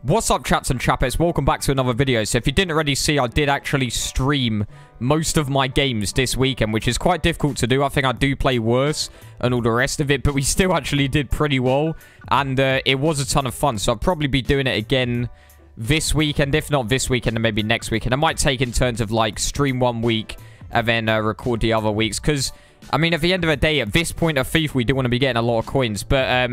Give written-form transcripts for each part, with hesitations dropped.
What's up, chaps and chappets? Welcome back to another video. So if you didn't already see, I did actually stream most of my games this weekend, which is quite difficult to do. I think I do play worse and all the rest of it, but we still actually did pretty well, and it was a ton of fun. So I'll probably be doing it again this weekend. If not this weekend, then maybe next weekend. I might take in turns of like stream one week and then record the other weeks, because I mean, at the end of the day, at this point of FIFA, we do want to be getting a lot of coins. But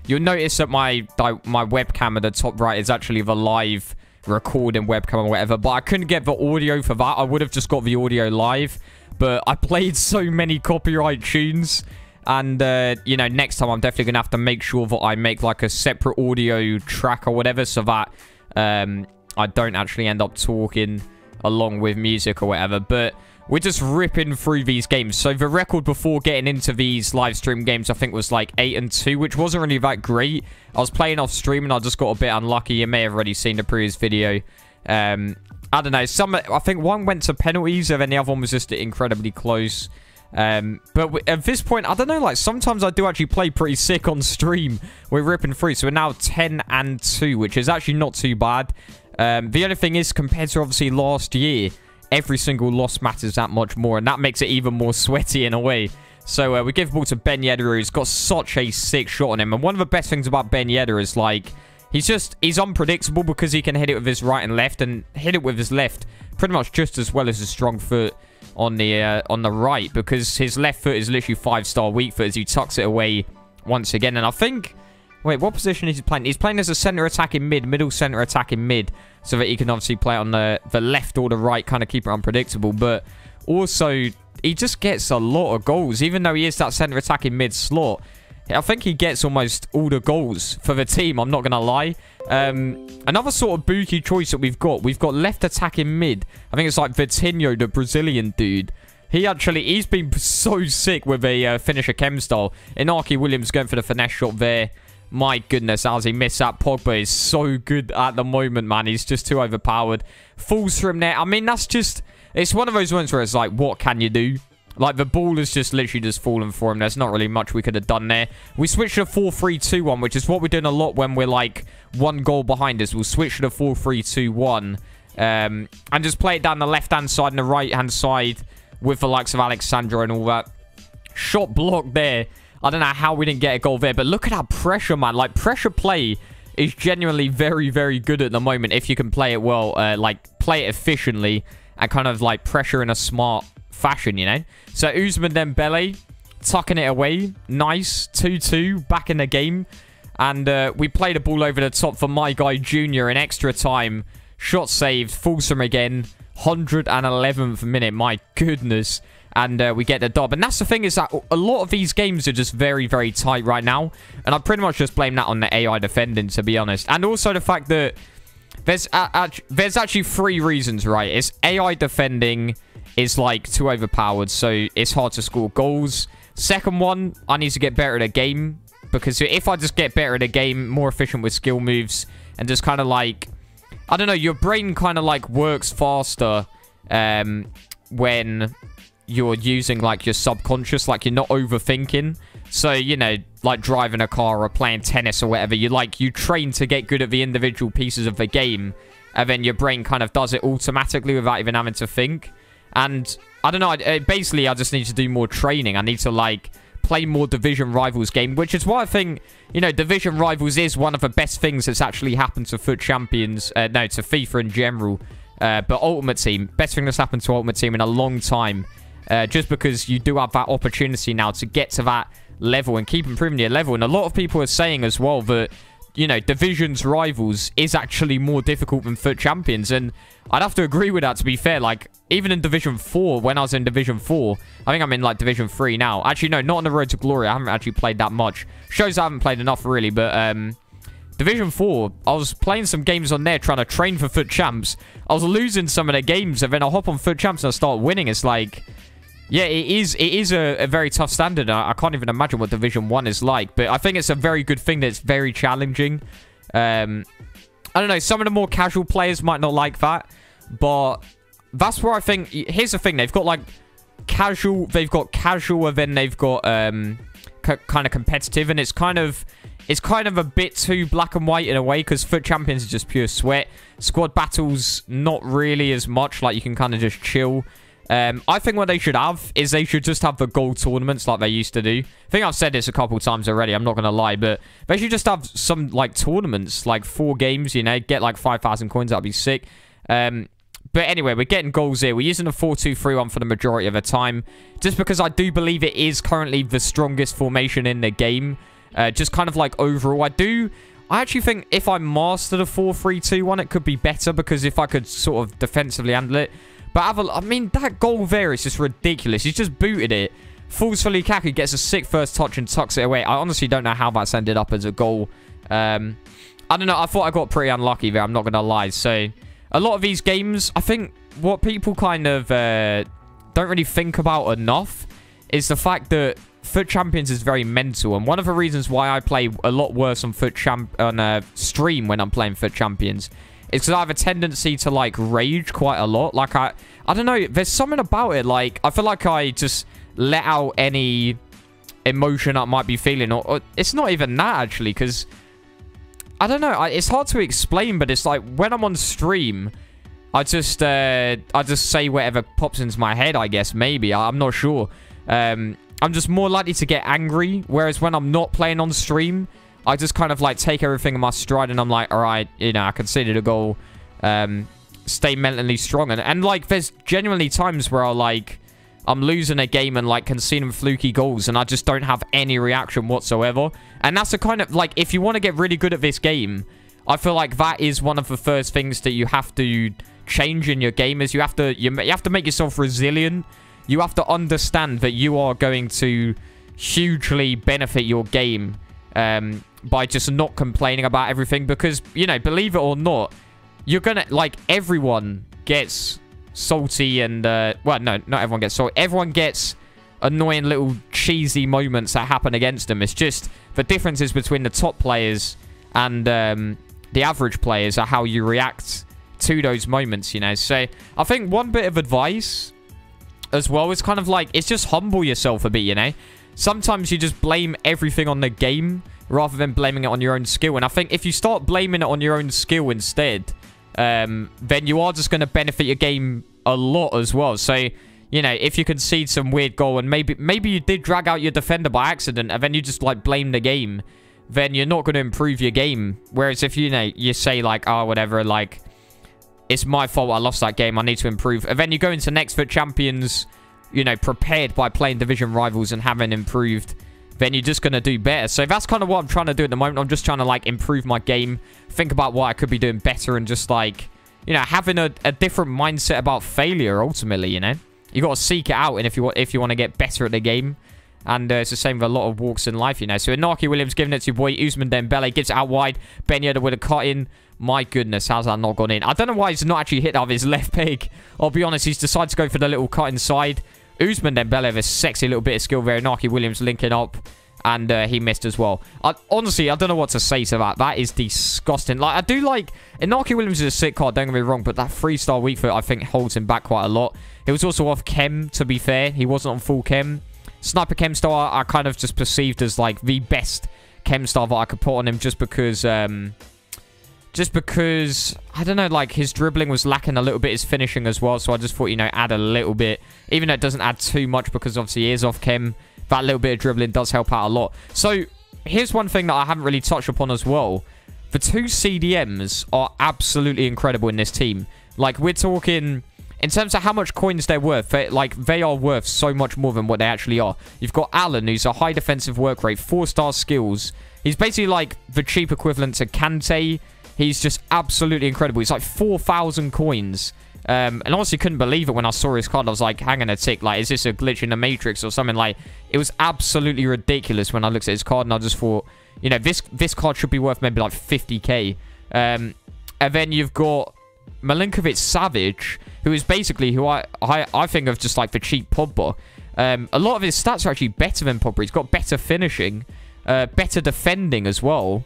you'll notice that my webcam at the top right is actually the live recording webcam or whatever. But I couldn't get the audio for that. I would have just got the audio live. But I played so many copyright tunes. And, you know, next time I'm definitely going to have to make sure that I make like a separate audio track or whatever, so that I don't actually end up talking along with music or whatever. But we're just ripping through these games. So the record before getting into these live stream games, I think, was like 8-2, which wasn't really that great. I was playing off stream and I just got a bit unlucky. You may have already seen the previous video. I don't know. I think one went to penalties and then the other one was just incredibly close. But at this point, I don't know, like, sometimes I do actually play pretty sick on stream. We're ripping through. So we're now 10-2, which is actually not too bad. The only thing is, compared to obviously last year, every single loss matters that much more, and that makes it even more sweaty in a way. So we give the ball to Ben Yedder, who's got such a sick shot on him. And one of the best things about Ben Yedder is, like, he's unpredictable because he can hit it with his right and left, and hit it with his left pretty much just as well as his strong foot on the right, because his left foot is literally 5-star weak foot as he tucks it away once again. And I think, wait, what position is he playing? He's playing as a center attacking mid, middle center attacking mid, so that he can obviously play on the left or the right, kind of keep it unpredictable. But also, he just gets a lot of goals, even though he is that center attacking mid slot. I think he gets almost all the goals for the team, I'm not going to lie. Another sort of bookie choice that we've got left attacking mid. I think it's like Vitinho, the Brazilian dude. He's been so sick with a finisher chem style. Inaki Williams going for the finesse shot there. My goodness, as he missed that. Pogba is so good at the moment, man. He's just too overpowered. Falls from there. I mean, that's just... It's one of those ones where it's like, what can you do? Like, the ball has just literally just fallen for him. There's not really much we could have done there. We switched to a 4-3-2-1, which is what we're doing a lot when we're, like, one goal behind us. We'll switch to the 4-3-2-1. And just play it down the left-hand side and the right-hand side with the likes of Alexandra and all that. Shot blocked there. I don't know how we didn't get a goal there, but look at that pressure, man. Like, pressure play is genuinely very, very good at the moment if you can play it well, like, play it efficiently and kind of, like, pressure in a smart fashion, you know? So, Ousmane Dembele tucking it away. Nice. 2-2, back in the game. And we play the ball over the top for my guy, Junior, in extra time. Shot saved. Falls from again. 111th minute. My goodness. And we get the dub. And that's the thing, is that a lot of these games are just very, very tight right now. And I pretty much just blame that on the AI defending, to be honest. And also the fact that there's actually 3 reasons, right? It's AI defending is, like, too overpowered, so it's hard to score goals. Second one, I need to get better at a game. Because if I just get better at a game, more efficient with skill moves, and just kind of, like... I don't know, your brain kind of, like, works faster when you're using, like, your subconscious, like, you're not overthinking. So, you know, like driving a car or playing tennis or whatever, you train to get good at the individual pieces of the game, and then your brain kind of does it automatically without even having to think. And I don't know, basically I just need to do more training. I need to, like, play more Division Rivals game, which is why I think, you know, Division Rivals is one of the best things that's actually happened to FUT Champions, no, to FIFA in general. But Ultimate Team, best thing that's happened to Ultimate Team in a long time. Just because you do have that opportunity now to get to that level and keep improving your level. And a lot of people are saying as well that, you know, Divisions Rivals is actually more difficult than FUT Champions. And I'd have to agree with that, to be fair. Like, even in Division 4, when I was in Division 4, I think I'm in, like, Division 3 now. Actually, no, not on the road to glory. I haven't actually played that much. Shows I haven't played enough, really. But, Division 4, I was playing some games on there trying to train for FUT Champs. I was losing some of the games, and then I hop on FUT Champs and I start winning. It's like... Yeah, it is a very tough standard. I can't even imagine what Division 1 is like. But I think it's a very good thing that it's very challenging. I don't know. Some of the more casual players might not like that. But that's where I think... Here's the thing. They've got, like, casual... They've got casual, and then they've got kind of competitive. And it's kind of... it's kind of a bit too black and white in a way, because FUT Champions is just pure sweat. Squad battles, not really as much. Like, you can kind of just chill. I think what they should have is they should just have the gold tournaments like they used to do. I think I've said this a couple times already, I'm not going to lie, but they should just have some, like, tournaments, like 4 games, you know, get, like, 5,000 coins, that'd be sick. But anyway, we're getting goals here. We're using a 4-2-3-1 for the majority of the time, just because I do believe it is currently the strongest formation in the game. Just kind of like overall, I actually think if I mastered a 4-3-2-1, it could be better, because if I could sort of defensively handle it. But I mean, that goal there is just ridiculous. He's just booted it. Falls for Lukaku, gets a sick first touch and tucks it away. I honestly don't know how that's ended up as a goal. I don't know. I thought I got pretty unlucky there, I'm not going to lie. So, a lot of these games, I think what people kind of don't really think about enough is the fact that FUT Champions is very mental, and one of the reasons why I play a lot worse on stream when I'm playing FUT Champions is because I have a tendency to, like, rage quite a lot. Like, I don't know, there's something about it, like, I feel like I just let out any emotion I might be feeling, or it's not even that, actually, because, I don't know, it's hard to explain, but it's like, when I'm on stream, I just say whatever pops into my head, I guess, maybe, I'm not sure. I'm just more likely to get angry, whereas when I'm not playing on stream, I just kind of, like, take everything in my stride, and I'm like, alright, you know, I conceded a goal, stay mentally strong, and like, there's genuinely times where I'm losing a game and, like, conceding fluky goals, and I just don't have any reaction whatsoever, and that's the kind of, like, if you want to get really good at this game, I feel like that is one of the first things that you have to change in your game, is you have to make yourself resilient. You have to understand that you are going to hugely benefit your game by just not complaining about everything. Because, you know, believe it or not, you're going to, like, everyone gets salty and, well, no, not everyone gets salty. Everyone gets annoying little cheesy moments that happen against them. It's just the differences between the top players and the average players are how you react to those moments, you know. So, I think one bit of advice as well, it's kind of like, it's just humble yourself a bit, you know. Sometimes you just blame everything on the game rather than blaming it on your own skill. And I think if you start blaming it on your own skill instead, then you are just going to benefit your game a lot as well. So, you know, if you concede some weird goal and maybe you did drag out your defender by accident and then you just, like, blame the game, then you're not going to improve your game. Whereas if, you know, you say, like, oh, whatever, like, it's my fault I lost that game, I need to improve. And then you go into next FUT Champions, you know, prepared by playing division rivals and having improved, then you're just going to do better. So that's kind of what I'm trying to do at the moment. I'm just trying to, like, improve my game, think about what I could be doing better, and just, like, you know, having a different mindset about failure, ultimately, you know. You got to seek it out, and if you want to get better at the game. And it's the same with a lot of walks in life, you know. So Inaki Williams giving it to your boy Usman Dembele, gives it out wide. Ben Yedder with a cut in. My goodness, how's that not gone in? I don't know why he's not actually hit out of his left peg. I'll be honest, he's decided to go for the little cut inside. Usman Dembele with a sexy little bit of skill there. Inaki Williams linking up. And he missed as well. Honestly, I don't know what to say to that. That is disgusting. Like, I do like... Inaki Williams is a sick card, don't get me wrong. But that 3-star weak foot, I think, holds him back quite a lot. It was also off chem, to be fair. He wasn't on full chem. Sniper chem star, I kind of just perceived as, like, the best chem star that I could put on him. Just because, I don't know, like, his dribbling was lacking a little bit, his finishing as well. So I just thought, you know, add a little bit. Even though it doesn't add too much because, obviously, he is off chem. That little bit of dribbling does help out a lot. So, here's one thing that I haven't really touched upon as well. The 2 CDMs are absolutely incredible in this team. Like, we're talking... In terms of how much coins they're worth, they are worth so much more than what they actually are. You've got Alan, who's a high defensive work rate, 4-star skills. He's basically like the cheap equivalent to Kante. He's just absolutely incredible. He's like 4,000 coins. And honestly, couldn't believe it when I saw his card. I was like, hang on a tick. Like, is this a glitch in the Matrix or something? Like, it was absolutely ridiculous when I looked at his card. And I just thought, you know, this card should be worth maybe like 50k. And then you've got Milinkovic Savage, who is basically who I think of just like the cheap Pogba. A lot of his stats are actually better than Pogba. He's got better finishing, better defending as well.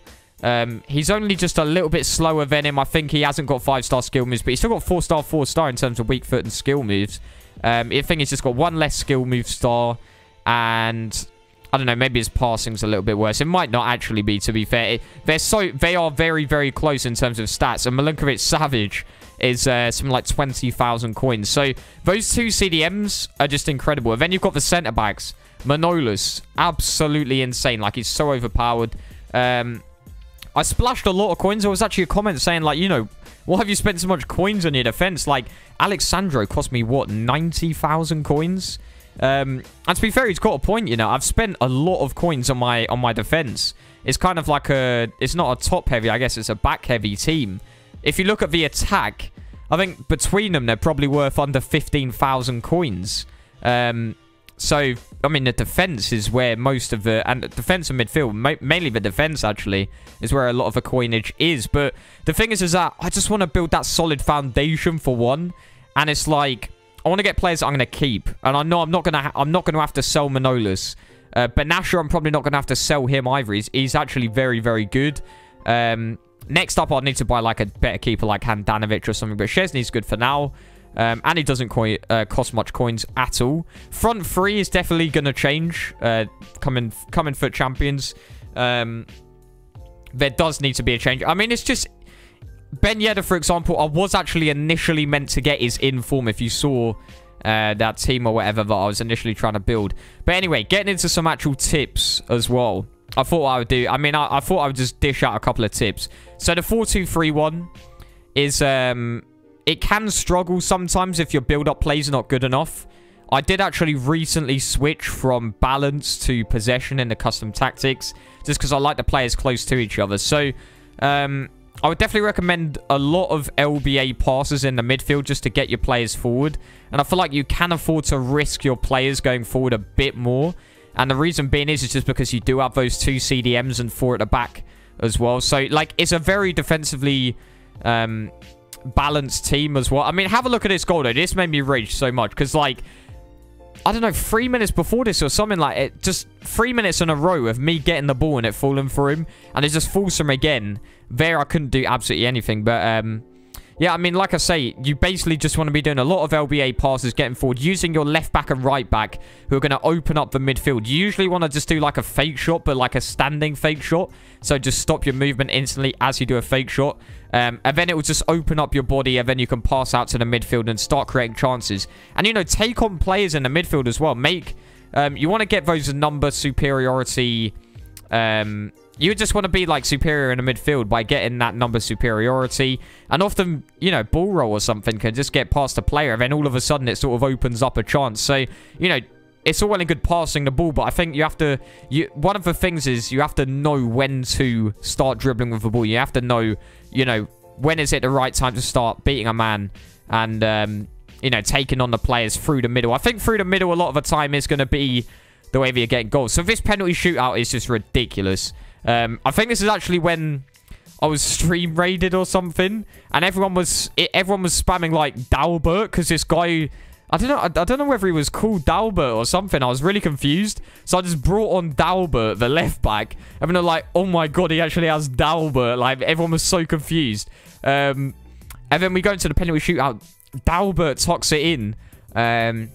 He's only just a little bit slower than him. I think he hasn't got 5-star skill moves, but he's still got 4-star, 4-star in terms of weak foot and skill moves. I think he's just got 1 less skill move star, and I don't know, maybe his passing's a little bit worse. It might not actually be, to be fair. They are very, very close in terms of stats. And Milinkovic-Savic is something like 20,000 coins. So those two CDMs are just incredible. And then you've got the centre-backs. Manolas, absolutely insane. Like, he's so overpowered. I splashed a lot of coins. There was actually a comment saying, like, you know, why have you spent so much coins on your defense? Like, Alexandro cost me, what, 90,000 coins? And to be fair, he's got a point, you know. I've spent a lot of coins on my defense. It's kind of like it's not a top-heavy, I guess it's a back-heavy team. If you look at the attack, I think between them, they're probably worth under 15,000 coins. So, I mean, the defense is where most of and the defense and midfield, mainly the defense, actually, is where a lot of the coinage is. But the thing is that I just want to build that solid foundation for one. And it's like, I want to get players that I'm going to keep. And I know I'm not going to have to sell Manolas. But Nasher, I'm probably not going to have to sell him either. He's actually very, very good. Next up, I'll need to buy, like, a better keeper like Handanovic or something. But Szczesny's good for now. And he doesn't cost much coins at all. Front three is definitely going to change. Coming FUT Champions. There does need to be a change. I mean, it's just... Ben Yedder, for example, I was actually initially meant to get his inform if you saw that team or whatever that I was initially trying to build. But anyway, getting into some actual tips as well. I thought I would do... I mean, I thought I would just dish out a couple of tips. So the 4-2-3-1 is... It can struggle sometimes if your build-up plays are not good enough. I did actually recently switch from balance to possession in the custom tactics, just because I like the players close to each other. So, I would definitely recommend a lot of LBA passes in the midfield just to get your players forward. And I feel like you can afford to risk your players going forward a bit more. And the reason being is just because you do have those two CDMs and 4 at the back as well. So, like, it's a very defensively... balanced team as well. I mean, have a look at this goal, though. This made me rage so much because, like, I don't know, 3 minutes before this or something like it, just 3 minutes in a row of me getting the ball and it falling for him, and it just falls from again. There, I couldn't do absolutely anything, but yeah, I mean, like I say, you basically just want to be doing a lot of LBA passes, getting forward, using your left back and right back who are going to open up the midfield. You usually want to just do like a fake shot, but like a standing fake shot. So just stop your movement instantly as you do a fake shot. And then it will just open up your body, and then you can pass out to the midfield and start creating chances. And, you know, take on players in the midfield as well. You want to get those number superiority... You just want to be, like, superior in the midfield by getting that number superiority. And often, you know, ball roll or something can just get past a player. And then all of a sudden, it sort of opens up a chance. So, you know, it's all well and good passing the ball. But I think you have to... one of the things is you have to know when to start dribbling with the ball. You have to know, you know, when is it the right time to start beating a man. And, you know, taking on the players through the middle. I think through the middle, a lot of the time, is going to be the way that you're getting goals. So this penalty shootout is just ridiculous. I think this is actually when I was stream raided or something, and everyone was spamming like Dalbert because this guy, I don't know whether he was called Dalbert or something. I was really confused, so I just brought on Dalbert, the left back, and they're like, oh my god, he actually has Dalbert. Like, everyone was so confused. And then we go into the penalty shootout. Dalbert tucks it in. And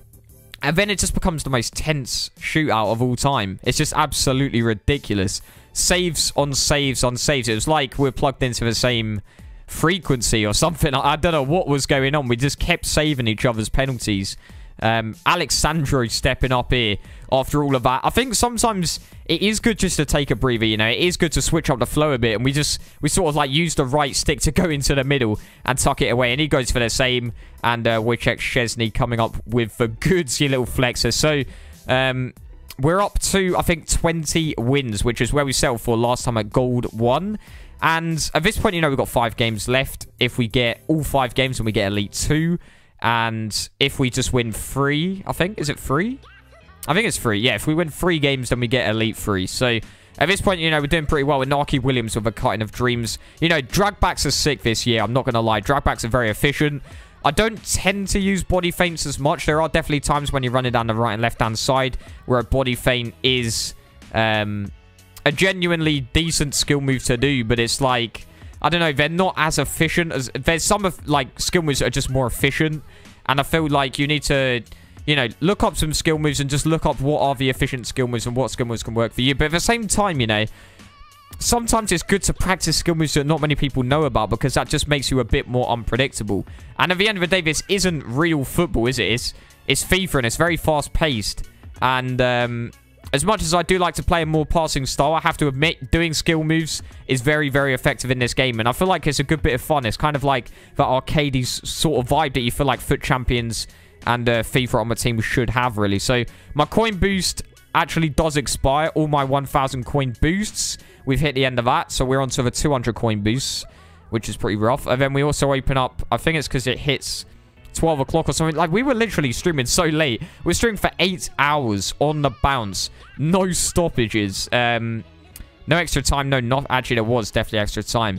then it just becomes the most tense shootout of all time. It's just absolutely ridiculous. Saves on saves on saves. It was like we're plugged into the same frequency or something. I don't know what was going on. We just kept saving each other's penalties. Alexandro stepping up here after all of that. I think sometimes it is good just to take a breather, you know. It is good to switch up the flow a bit. And we sort of like use the right stick to go into the middle and tuck it away. And he goes for the same. And Wojciech Szczesny coming up with the goodsy little flexer. So, we're up to, I think, 20 wins, which is where we settled for last time at Gold 1. And at this point, you know, we've got 5 games left. If we get all 5 games, then we get Elite 2. And if we just win 3, I think. Is it 3? I think it's 3. Yeah, if we win 3 games, then we get Elite 3. So, at this point, you know, we're doing pretty well with Naki Williams with a cutting of dreams. You know, dragbacks are sick this year. I'm not going to lie. Dragbacks are very efficient. I don't tend to use body feints as much. There are definitely times when you're running down the right and left-hand side where a body feint is a genuinely decent skill move to do, but it's like, I don't know, they're not as efficient as... There's some, like, skill moves that are just more efficient, and I feel like you need to you know, look up some skill moves and just look up what are the efficient skill moves and what skill moves can work for you. But at the same time, you know, sometimes it's good to practice skill moves that not many people know about because that just makes you a bit more unpredictable. And at the end of the day, this isn't real football, is it? It's FIFA and it's very fast-paced. And as much as I do like to play a more passing style, I have to admit doing skill moves is very, very effective in this game. And I feel like it's a good bit of fun. It's kind of like that arcadey sort of vibe that you feel like FUT Champions and FIFA on my team should have, really. So my coin boost actually does expire. All my 1,000 coin boosts, we've hit the end of that. So we're on to the 200 coin boosts, which is pretty rough. And then we also open up, I think it's because it hits 12 o'clock or something. Like, we were literally streaming so late. We were streaming for 8 hours on the bounce. No stoppages. No extra time. No, not actually, there was definitely extra time.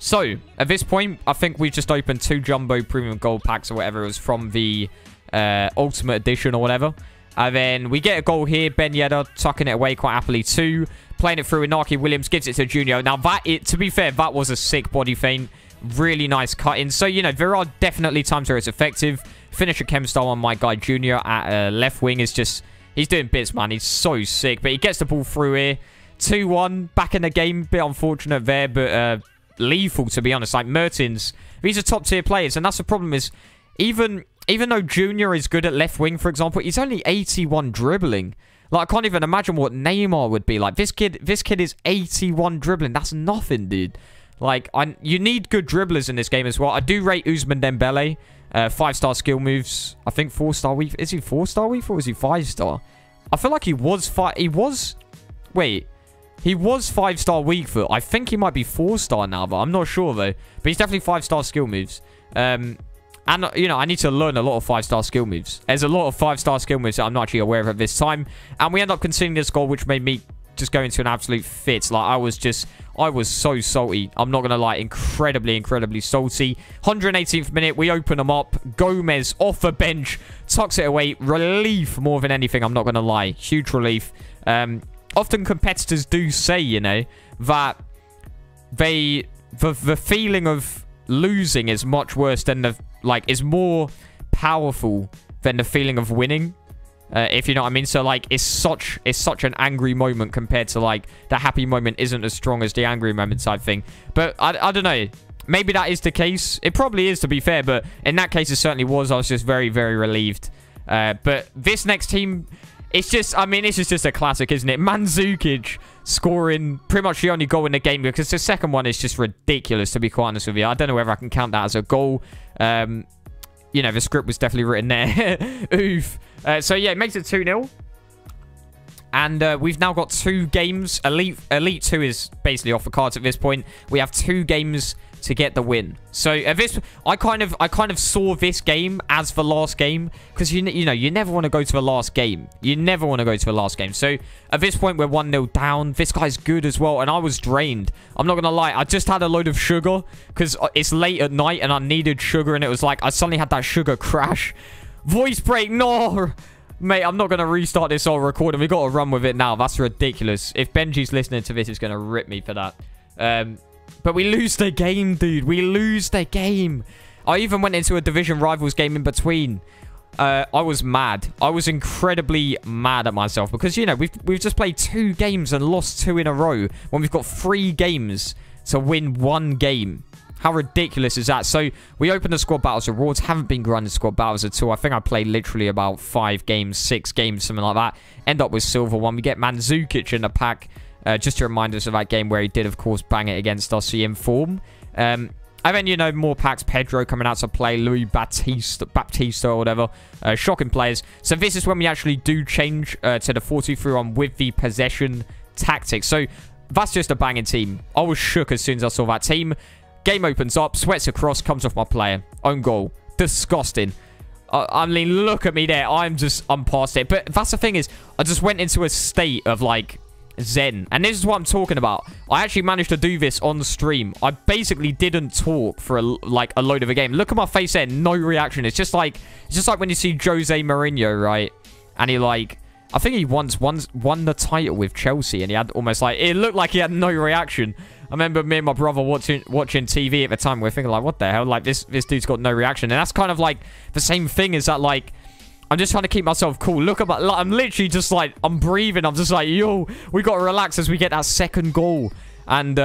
So, at this point, I think we just opened 2 Jumbo Premium Gold Packs or whatever it was from the Ultimate Edition or whatever. And then we get a goal here. Ben Yedder tucking it away quite happily too. Playing it through Inaki Williams. Gives it to Junior. Now, to be fair, that was a sick body feint. Really nice cut-in. So, you know, there are definitely times where it's effective. Finish a chem style on my guy Junior at left wing is just... He's doing bits, man. He's so sick. But he gets the ball through here. 2-1. Back in the game. Bit unfortunate there, but... lethal, to be honest. Like Mertens, these are top tier players, and that's the problem is even though Junior is good at left wing, for example, he's only 81 dribbling. Like, I can't even imagine what Neymar would be like. This kid is 81 dribbling. That's nothing, dude. Like, you need good dribblers in this game as well. I do rate Ousmane Dembele. 5-star skill moves. I think 4-star weave. Is he 4-star weave or is he 5-star? I feel like he was Wait. He was 5-star weak foot. I think he might be 4-star now, but I'm not sure, though. But he's definitely 5-star skill moves. And, you know, I need to learn a lot of 5-star skill moves. There's a lot of 5-star skill moves that I'm not actually aware of at this time. And we end up conceding this goal, which made me just go into an absolute fit. Like, I was so salty. I'm not going to lie. Incredibly, incredibly salty. 118th minute. We open them up. Gomez off the bench. Tucks it away. Relief more than anything. I'm not going to lie. Huge relief. Often competitors do say, you know, that the feeling of losing is much worse than is more powerful than the feeling of winning. If you know what I mean. So, like, it's such an angry moment compared to, like, the happy moment isn't as strong as the angry moment type thing. But I don't know. Maybe that is the case. It probably is, to be fair. But in that case, it certainly was. I was just very, very relieved. But this next team... It's just, I mean, this is just a classic, isn't it? Mandzukic scoring pretty much the only goal in the game because the second one is just ridiculous, to be quite honest with you. I don't know whether I can count that as a goal. You know, the script was definitely written there. Oof. So, yeah, it makes it 2-0. And we've now got 2 games. Elite 2 is basically off the cards at this point. We have 2 games to get the win. So I kind of saw this game as the last game because you know you never want to go to the last game. You never want to go to the last game. So at this point we're 1-0 down. This guy's good as well, and I was drained. I'm not gonna lie. I just had a load of sugar because it's late at night and I needed sugar, and it was like I suddenly had that sugar crash. Voice break, no. Mate, I'm not going to restart this whole recording. We've got to run with it now. That's ridiculous. If Benji's listening to this, he's going to rip me for that. But we lose the game, dude. We lose the game. I even went into a Division Rivals game in between. I was mad. I was incredibly mad at myself. Because, you know, we've just played 2 games and lost 2 in a row. When we've got 3 games to win 1 game. How ridiculous is that? So, we opened the squad battles rewards. Haven't been grinding squad battles at all. I think I played literally about 5 games, 6 games, something like that. End up with silver 1. We get Mandzukic in the pack. Just to remind us of that game where he did, of course, bang it against us. So, in form. And then, you know, more packs. Pedro coming out to play. Louis Baptista or whatever. Shocking players. So, this is when we actually do change to the 4-2-3-1 with the possession tactics. So, that's just a banging team. I was shook as soon as I saw that team. Game opens up, sweats across, comes off my player. Own goal. Disgusting. I mean, look at me there. I'm past it. But that's the thing is, I just went into a state of, like, zen. And this is what I'm talking about. I actually managed to do this on stream. I basically didn't talk for, a load of a game. Look at my face there. No reaction. It's just like when you see Jose Mourinho, right? And he, like... I think he once won the title with Chelsea, and he had almost like... It looked like he had no reaction. I remember me and my brother watching TV at the time. We're thinking like, what the hell? Like, this dude's got no reaction. And that's kind of like the same thing as that, like, I'm just trying to keep myself cool. Look at my... Like, I'm literally just like... I'm breathing. I'm just like, yo, we got to relax as we get that second goal. And,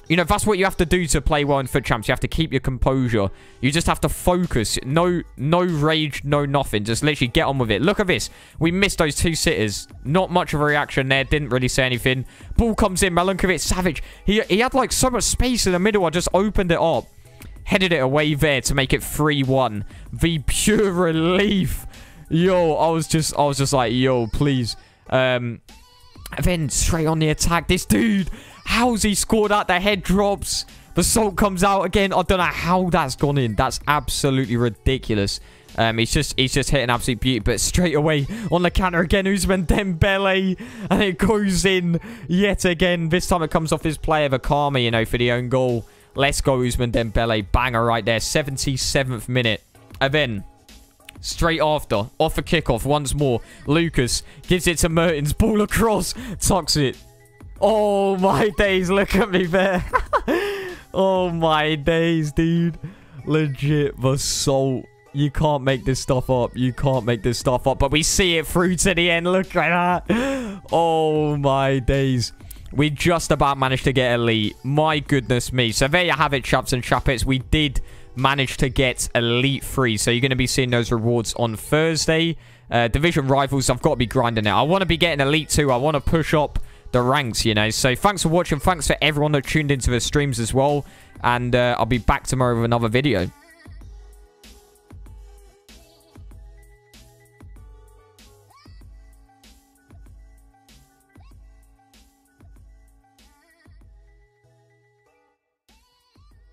you know, that's what you have to do to play well in FUT Champs. You have to keep your composure. You just have to focus. No rage, no nothing. Just literally get on with it. Look at this. We missed those 2 sitters. Not much of a reaction there. Didn't really say anything. Ball comes in. Milinkovic, savage. He had, like, so much space in the middle. I just opened it up. Headed it away there to make it 3-1. The pure relief. Yo, I was just like, yo, please. Then straight on the attack. This dude, how's he scored that? The head drops. The salt comes out again. I don't know how that's gone in. That's absolutely ridiculous. He's just hitting absolute beauty. But straight away on the counter again, Ousmane Dembele. And it goes in yet again. This time it comes off his player, Vakama, you know, for the own goal. Let's go, Ousmane Dembele. Banger right there. 77th minute. And then... straight after, off a kickoff once more. Lucas gives it to Mertens. Ball across. Tucks it. Oh, my days. Look at me there. Oh, my days, dude. Legit, the salt. You can't make this stuff up. You can't make this stuff up. But we see it through to the end. Look at that. Oh, my days. We just about managed to get elite. My goodness me. So there you have it, chaps and chappets. We did... managed to get Elite 3. So you're going to be seeing those rewards on Thursday. Division Rivals, I've got to be grinding it. I want to be getting Elite 2. I want to push up the ranks, you know. So thanks for watching. Thanks for everyone that tuned into the streams as well. And I'll be back tomorrow with another video.